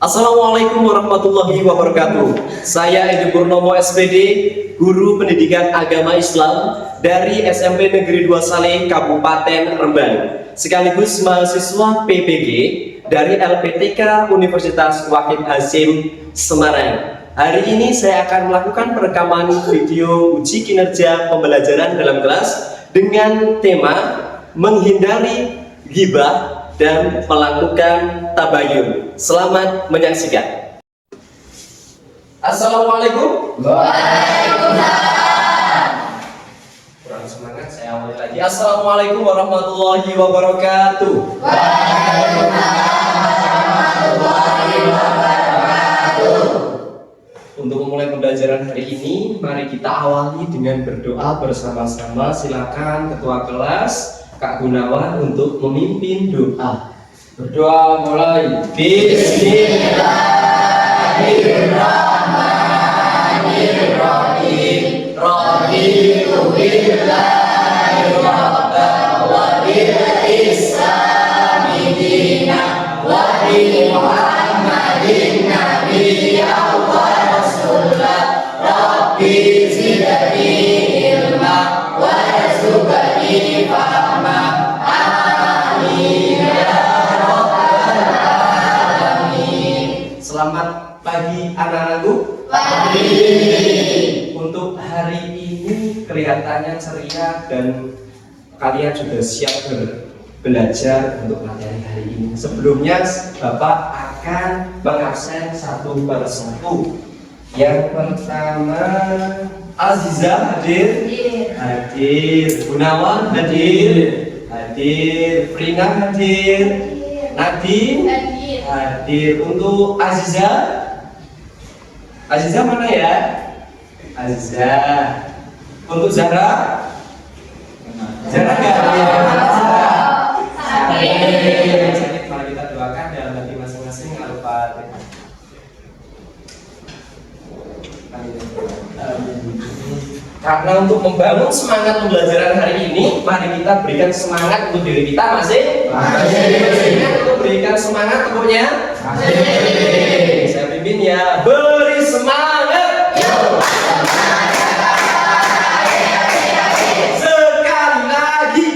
Assalamualaikum warahmatullahi wabarakatuh. Saya Edi Purnomo SPD, Guru Pendidikan Agama Islam dari SMP Negeri 2 Saleh, Kabupaten Rembang, sekaligus mahasiswa PPG dari LPTK Universitas Wahid Hasyim Semarang. Hari ini saya akan melakukan perekaman video uji kinerja pembelajaran dalam kelas dengan tema menghindari ghibah dan melakukan tabayun. Selamat menyaksikan. Assalamualaikum. Waalaikumsalam. Kurang semangat, saya awali lagi. Assalamualaikum warahmatullahi wabarakatuh. Waalaikumsalam warahmatullahi wabarakatuh. Untuk memulai pembelajaran hari ini, mari kita awali dengan berdoa bersama-sama. Silakan Ketua Kelas Kak Gunawan untuk memimpin doa. Berdoa mulai. Bismillahirrahmanirrahim. Raditu billahi rabban wa bil islami dinan wa bi Muhammadin nabiyyan wa rasulah. Rabbi zidni ilma warzuqni fahma. Amin ya rabbal alamin. Selamat pagi anak-anakku. Pagi. Untuk hari ini kelihatannya ceria dan kalian sudah siap belajar untuk materi hari ini. Sebelumnya Bapak akan mengabsen satu persatu. Yang pertama, Aziza hadir? Hadir. Gunawan hadir? Hadir. Prina hadir? Nadine? Hadir. Untuk Aziza? Aziza mana ya? Aziza. Untuk Zahra? Zahra nggak hadir. Sakit. Mari kita doakan dalam hati masing-masing. Al-Fatihah. Karena untuk membangun semangat pembelajaran hari ini, mari kita berikan semangat untuk diri kita masing-masing. Untuk berikan semangat pokoknya. Saya pimpin ya. Beri semangat. Sekali lagi.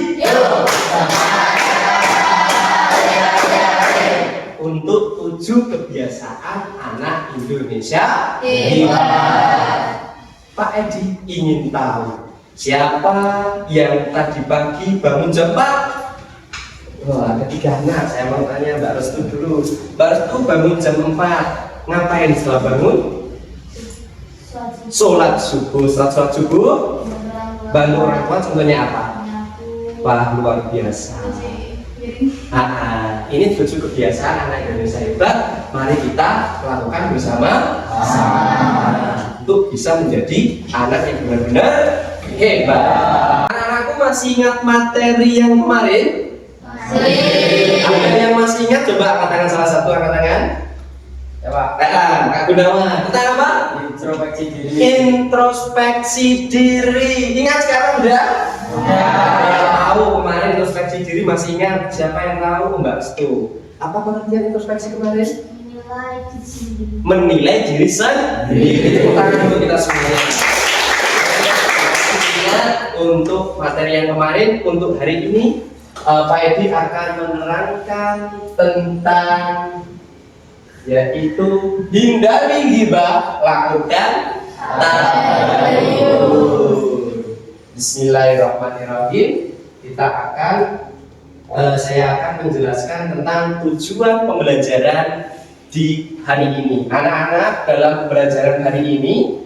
Untuk 7 kebiasaan anak Indonesia. Pak Edi ingin tahu siapa yang tadi pagi bangun jam 4? Wah, ketiga anak. Saya mau tanya Mbak Restu dulu. Mbak Restu bangun jam 4. Ngapain setelah bangun? Sholat subuh. Sholat subuh. Bantu orang tua contohnya apa? Wah, luar biasa. Ini 7 kebiasaan anak Indonesia hebat. Mari kita lakukan bersama-sama untuk bisa menjadi anak yang benar-benar hebat. Anak-anakku masih ingat materi yang kemarin? Ada yang masih ingat? Coba angkat tangan, salah satu angkat tangan. Coba, Kak Gunawan. Tentang apa? Introspeksi diri. Introspeksi diri. Ingat sekarang udah? Yang tahu kemarin introspeksi diri masih ingat? Siapa yang tahu? Mbak Stu. Apa pengertian introspeksi kemarin? Menilai diri sendiri. Tepuk tangan untuk kita semuanya. Untuk materi yang kemarin, untuk hari ini Pak Edi akan menerangkan tentang yaitu hindari ghibah, lakukan tabayun. Bismillahirrahmanirrahim. Saya akan menjelaskan tentang tujuan pembelajaran di hari ini. Anak-anak, dalam pembelajaran hari ini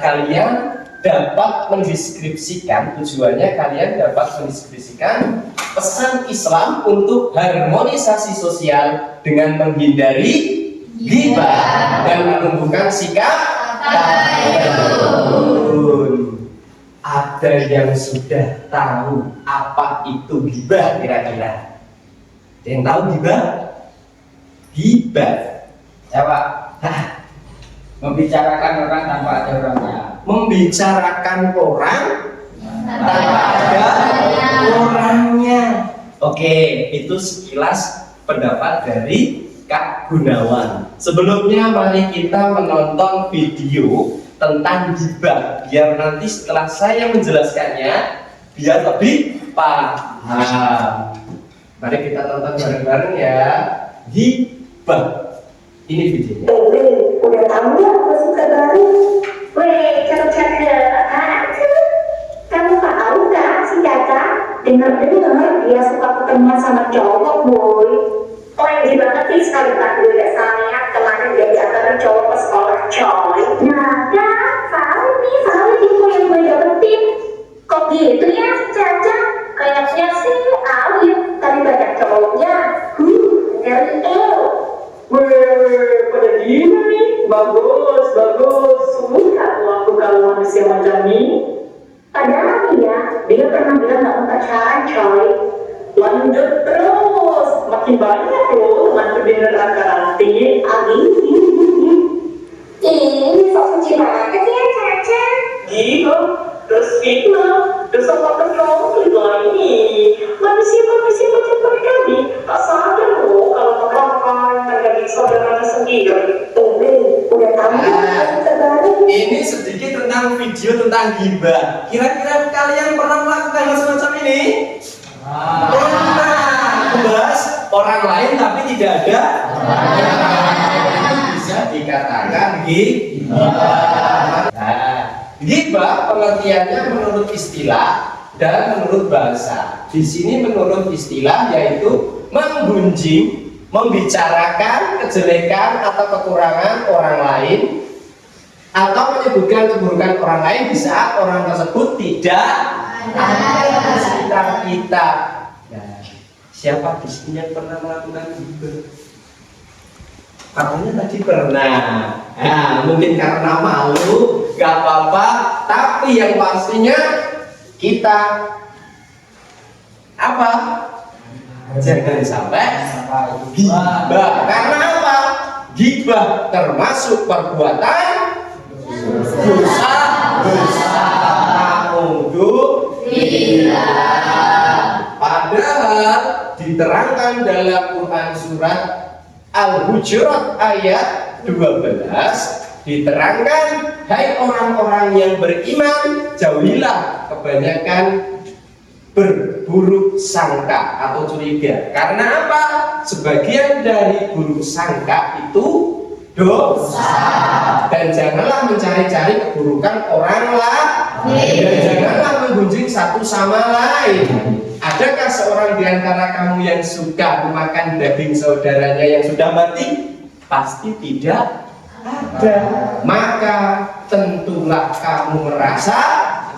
kalian dapat mendeskripsikan, tujuannya kalian dapat mendeskripsikan pesan Islam untuk harmonisasi sosial dengan menghindari ghibah dan menumbuhkan sikap tabayun. Ada yang sudah tahu apa itu ghibah kira-kira? Yang tahu ghibah? Ghibah. Coba. Membicarakan orang tanpa ada orangnya. Membicarakan orang tanpa ada orangnya. Oke, itu sekilas pendapat dari Kak Gunawan. Sebelumnya mari kita menonton video tentang gibah, biar nanti setelah saya menjelaskannya biar lebih paham. Mari kita tonton bareng-bareng ya. Gibah. Ini videonya. Udah tahu ya aku suka baru. Weh, cakep-cakep. Apaan tuh? Kamu tahu nggak si Caca? Dengar-dengar dia suka ketemu sama cowok, boy. OMG banget sih, sekali gue udah sangat kemarin dia diantarin cowok ke sekolah, coy. Nah, Valid info yang gue dapetin. Kok gitu ya si Caca? Kayaknya sih awet, tapi banyak cowoknya. Ngeri Weh, pada gini nih, bagus. Suka aku kalau manusia macam ini. Padahal dia pernah bilang gak mau pacaran, coy. Lanjut terus, makin banyak loh mantu di neraka nanti. Ini sok suci banget ya, Caca. Gitu, terus fitnah, terus apa konflik lagi. Manusia macam mereka nih, tak sadar loh kalau makan menjadi saudaranya sendiri. Udah tahu ya suka baru. Ini sedikit tentang video tentang gibah. Kira-kira kalian pernah melakukan hal semacam ini? Pernah. Membahas orang lain tapi tidak ada. Bisa dikatakan gibah. Nah, gibah pengertiannya menurut istilah dan menurut bahasa. Di sini menurut istilah yaitu menggunjing, membicarakan kejelekan atau kekurangan orang lain atau menyebutkan keburukan orang lain di saat orang tersebut tidak ada di sekitar kita. Nah, siapa di sini yang pernah melakukan gibah? Katanya tadi pernah. Nah, mungkin karena malu, gak apa-apa. Tapi yang pastinya kita apa? Jangan sampai gibah. Karena apa? Gibah termasuk perbuatan dosa besar untuk kita. Padahal diterangkan dalam Quran surat Al-Hujurat ayat 12 diterangkan, hai orang-orang yang beriman, jauhilah kebanyakan berburuk sangka atau curiga. Karena apa? Sebagian dari buruk sangka itu dosa. Dan janganlah mencari-cari keburukan orang lain. Dan janganlah menggunjing satu sama lain. Adakah seorang di antara kamu yang suka memakan daging saudaranya yang sudah mati? Pasti tidak ada. Maka tentulah kamu merasa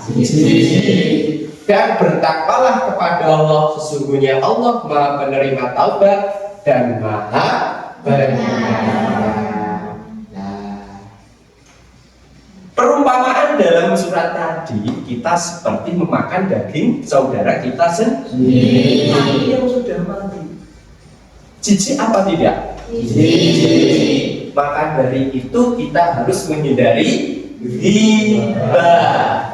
jijik dan bertakwalah kepada Allah. Sesungguhnya Allah Maha penerima taubat dan Maha penyayang. Perumpamaan dalam surat tadi, kita seperti memakan daging saudara kita sendiri yang sudah mati. Jijik apa tidak? Jijik. Maka dari itu kita harus menghindari ghibah.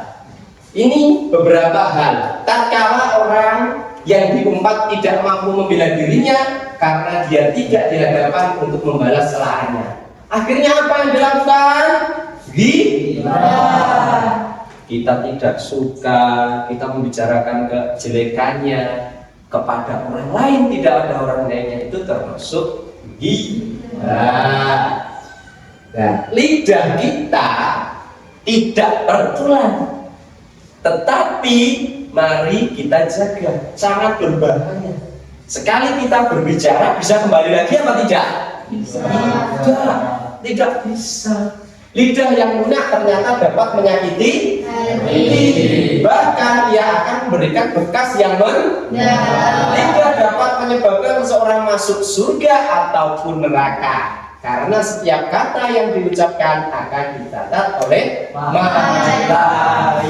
Ini beberapa hal. Tatkala orang yang diumpat tidak mampu membela dirinya karena dia tidak dihadapkan untuk membalas kesalahannya, akhirnya apa yang dilakukan? Ghibah. Kita tidak suka, kita membicarakan kejelekannya kepada orang lain, tidak ada orang lainnya, itu termasuk ghibah. Nah, lidah kita tidak tertular, tetapi mari kita jaga, sangat berbahaya. Sekali kita berbicara bisa kembali lagi apa tidak? Bisa. Tidak bisa. Lidah yang lunak ternyata dapat menyakiti hati. Bahkan ia akan memberikan bekas yang mendalam. Lidah dapat menyebabkan seseorang masuk surga ataupun neraka. Karena setiap kata yang diucapkan akan dicatat oleh malaikat.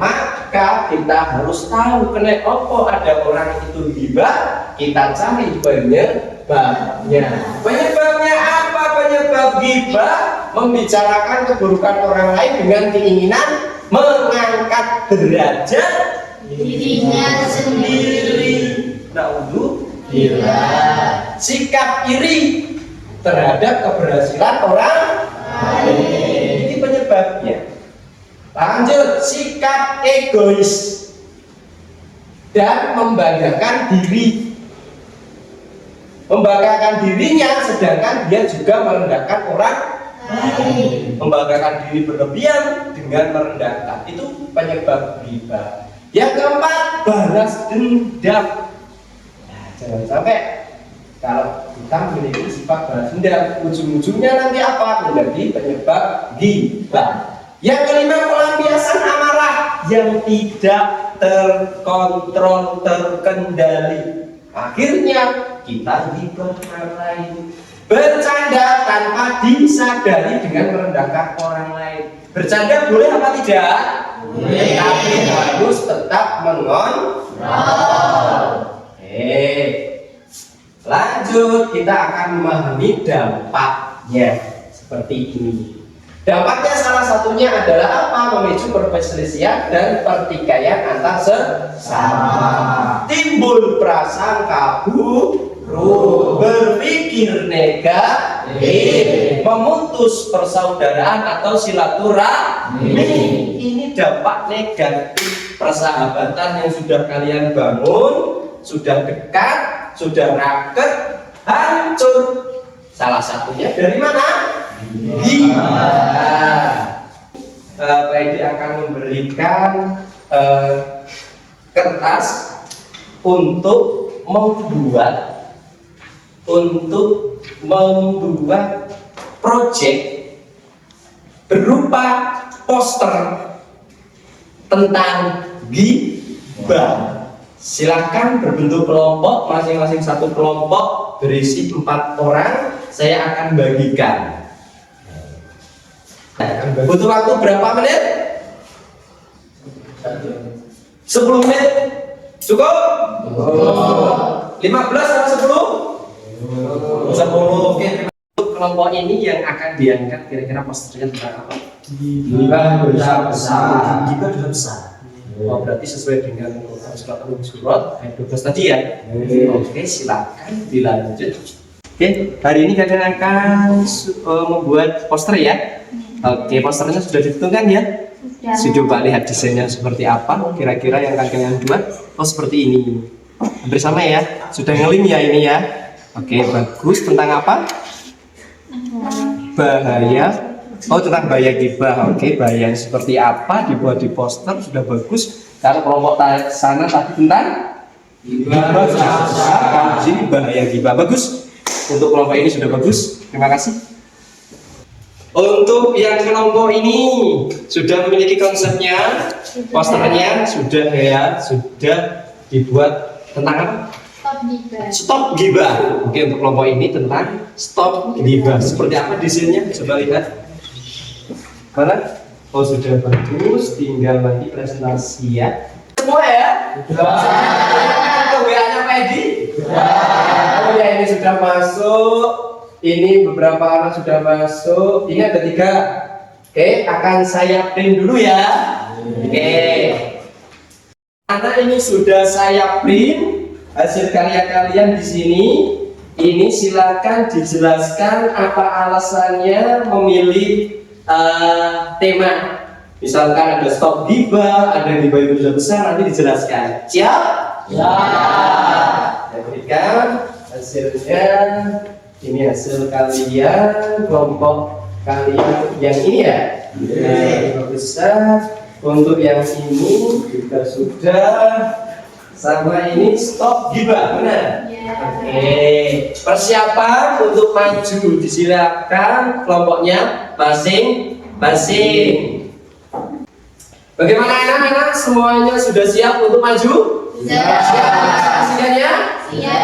Maka kita harus tahu kenapa ada orang itu ghibah, kita cari penyebabnya. Penyebabnya apa? Penyebab ghibah membicarakan keburukan orang lain dengan keinginan mengangkat derajat dirinya sendiri. Naudzubillah. sikap iri terhadap keberhasilan orang lain. Ini penyebabnya. Lanjut, sikap egois dan membanggakan diri. Membanggakan dirinya sedangkan dia juga merendahkan orang lain. Membanggakan diri berlebihan dengan merendahkan, itu penyebab ghibah. Yang keempat, balas dendam. Nah, jangan sampai kalau kita memiliki sifat balas dendam, ujung-ujungnya nanti apa? Menjadi penyebab ghibah. Yang kelima, pelampiasan amarah yang tidak terkontrol, terkendali. Akhirnya kita ghibah orang lain. Bercanda tanpa disadari dengan merendahkan orang lain. Bercanda boleh apa tidak? Boleh. Tapi harus tetap mengontrol. Lanjut, kita akan memahami dampaknya seperti ini. Dampaknya salah satunya adalah apa? Memicu perselisihan dan pertikaian antar sesama. Timbul prasangka buruk, berpikir negatif, memutus persaudaraan atau silaturahmi. Ini dampak negatif persahabatan yang sudah kalian bangun, sudah dekat, sudah raket, hancur. Salah satunya dari mana? Pak Edi akan memberikan kertas untuk membuat proyek berupa poster tentang ghibah. Silakan berbentuk kelompok, masing-masing satu kelompok berisi 4 orang. Saya akan bagikan. Butuh waktu berapa menit? 10 menit. Cukup? 15 atau 10? 10. Oke. Kelompok ini yang akan diangkat kira-kira posternya tentang apa? Ghibah dosa besar. Ghibah dosa besar. Oh, berarti sesuai dengan surat Al-Hujurat ayat 12 tadi ya. Oke, silakan dilanjut. Oke, hari ini kalian akan membuat poster ya. Oke, posternya sudah ditentukan ya. Sudah. Coba lihat desainnya seperti apa. Kira-kira yang akan kalian buat. Oh, seperti ini. Hampir sama ya. Sudah ngeling ya ini ya. Oke, bagus. Tentang apa? Bahaya. Oh, tentang bahaya ghibah. Oke, bahaya seperti apa dibuat di poster sudah bagus. Kalau kelompok sana tadi tentang ghibah besar, sini bahaya ghibah. Bagus. Untuk kelompok ini sudah bagus. Terima kasih. Untuk yang kelompok ini sudah memiliki konsepnya, posternya sudah ya, sudah dibuat tentang apa? Stop ghibah. Oke, untuk kelompok ini tentang stop ghibah. Seperti apa desainnya? Coba lihat. Mana? Oh, sudah bagus, tinggal nanti presentasi ya. Semua ya? Sudah. WA-nya Pak Edi? Oh ya, ini sudah masuk. Ini beberapa anak sudah masuk. Ini ada 3. Oke, akan saya print dulu ya. Oke. Anak ini sudah saya print hasil karya kalian di sini. Ini silakan dijelaskan apa alasannya memilih tema. Misalkan ada stop ghibah, ada ghibah itu sudah besar, nanti dijelaskan. Siap? Ya. Saya berikan hasilnya. Ini hasil kalian, kelompok kalian yang ini ya. Ghibah besar. Untuk yang ini juga sudah. Sama ini stop ghibah, benar? Ya. Oke. Persiapan untuk maju disilakan kelompoknya masing-masing. Bagaimana anak-anak? Semuanya sudah siap untuk maju? Siap. Saksikannya? Siap.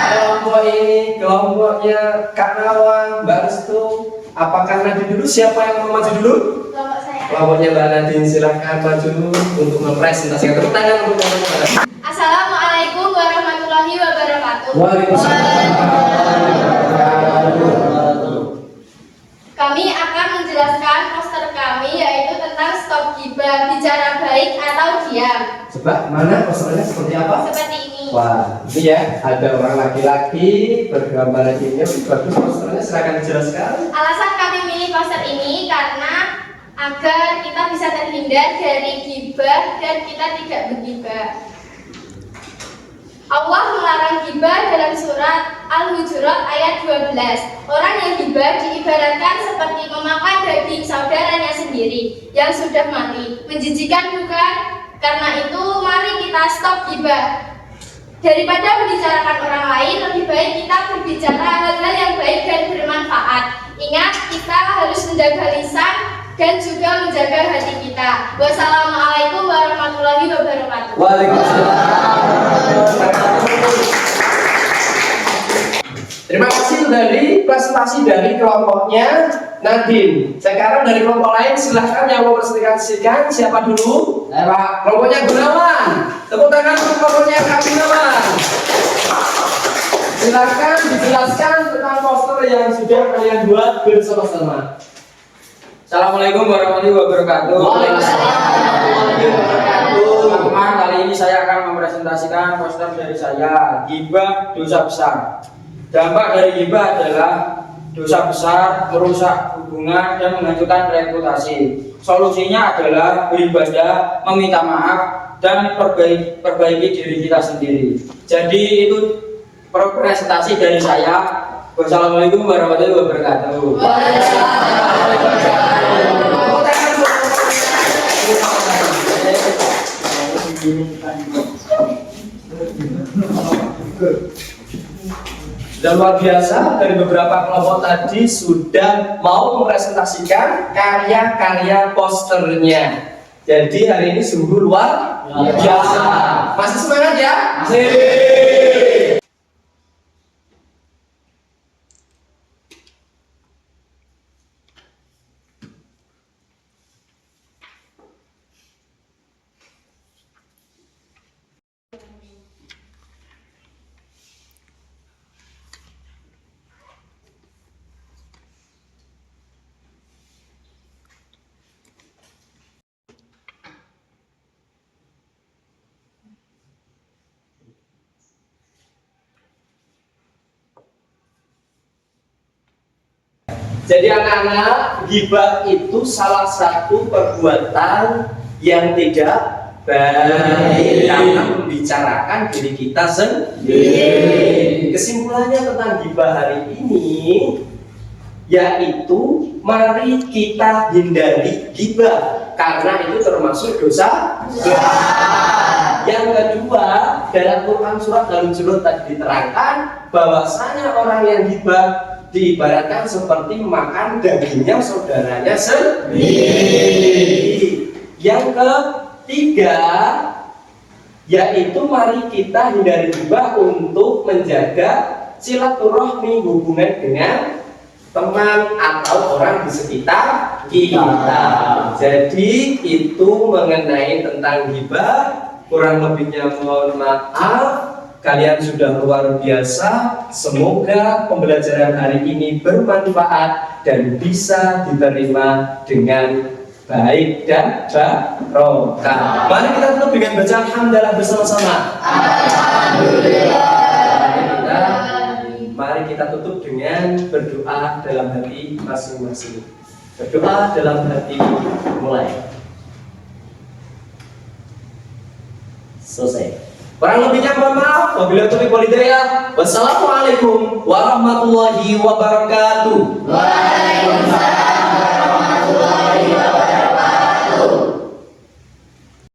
Kelompok ini, kelompoknya Kak Nawang, Mbak Restu. Apakah nanti dulu? Siapa yang mau maju dulu? Kelompok saya. Kelompoknya Mbak Nadine, silahkan maju untuk mempresentasikan. Tepuk tangan untuk teman-teman. Assalamualaikum warahmatullahi wabarakatuh. Kami akan menjelaskan poster kami yaitu tentang stop ghibah, bicara baik atau diam. Coba mana posternya seperti apa? Seperti ini. Wah, ini ya ada orang laki-laki bergambar ini bagus posternya, silakan dijelaskan. Alasan kami milih poster ini karena agar kita bisa terhindar dari ghibah dan kita tidak berghibah. Allah melarang ghibah dalam surat Al-Hujurat ayat 12. Orang yang ghibah diibaratkan seperti memakan daging saudaranya sendiri yang sudah mati. Menjijikan bukan? Karena itu mari kita stop ghibah. Daripada membicarakan orang lain, lebih baik kita berbicara hal-hal yang baik dan bermanfaat. Ingat, kita harus menjaga lisan dan juga menjaga hati kita. Wassalamualaikum warahmatullahi wabarakatuh. Waalaikumsalam. Terima kasih dari presentasi dari kelompoknya Nadine. Sekarang dari kelompok lain silahkan yang mau presentasikan. Siapa dulu? Pak. Kelompoknya Gunawan. Tepuk tangan untuk kelompoknya Kak Gunawan. Silahkan dijelaskan tentang poster yang sudah kalian buat bersama-sama. Assalamualaikum warahmatullahi wabarakatuh. Waalaikumsalam warahmatullahi wabarakatuh. Teman-teman, kali ini saya akan mempresentasikan poster dari saya, ghibah dosa besar. Dampak dari ghibah adalah dosa besar, merusak hubungan dan menghancurkan reputasi. Solusinya adalah beribadah, meminta maaf, dan perbaiki diri kita sendiri. Jadi itu presentasi dari saya. Wassalamualaikum warahmatullahi wabarakatuh. Sudah luar biasa, dari beberapa kelompok tadi sudah mau mempresentasikan karya-karya posternya. Jadi hari ini sungguh luar biasa. Masih semangat ya? Masih. Jadi anak-anak, ghibah itu salah satu perbuatan yang tidak baik karena membicarakan diri kita sendiri. Kesimpulannya tentang ghibah hari ini yaitu mari kita hindari ghibah karena itu termasuk dosa besar. Yang kedua, dalam Quran surat Al-Hujurat tadi diterangkan bahwasanya orang yang ghibah diibaratkan seperti makan dagingnya saudaranya sendiri. Yang ketiga, yaitu mari kita hindari ghibah untuk menjaga silaturahmi, hubungan dengan teman atau orang di sekitar kita. Jadi itu mengenai tentang ghibah. Kurang lebihnya mohon maaf. Kalian sudah luar biasa. Semoga pembelajaran hari ini bermanfaat dan bisa diterima dengan baik dan barokah. Mari kita tutup dengan baca alhamdulillah bersama-sama. Mari kita tutup dengan berdoa dalam hati masing-masing. Berdoa dalam hati mulai. Selesai. Kurang lebihnya mohon maaf. Wabillahi taufiq wal hidayah. Wassalamualaikum warahmatullahi wabarakatuh.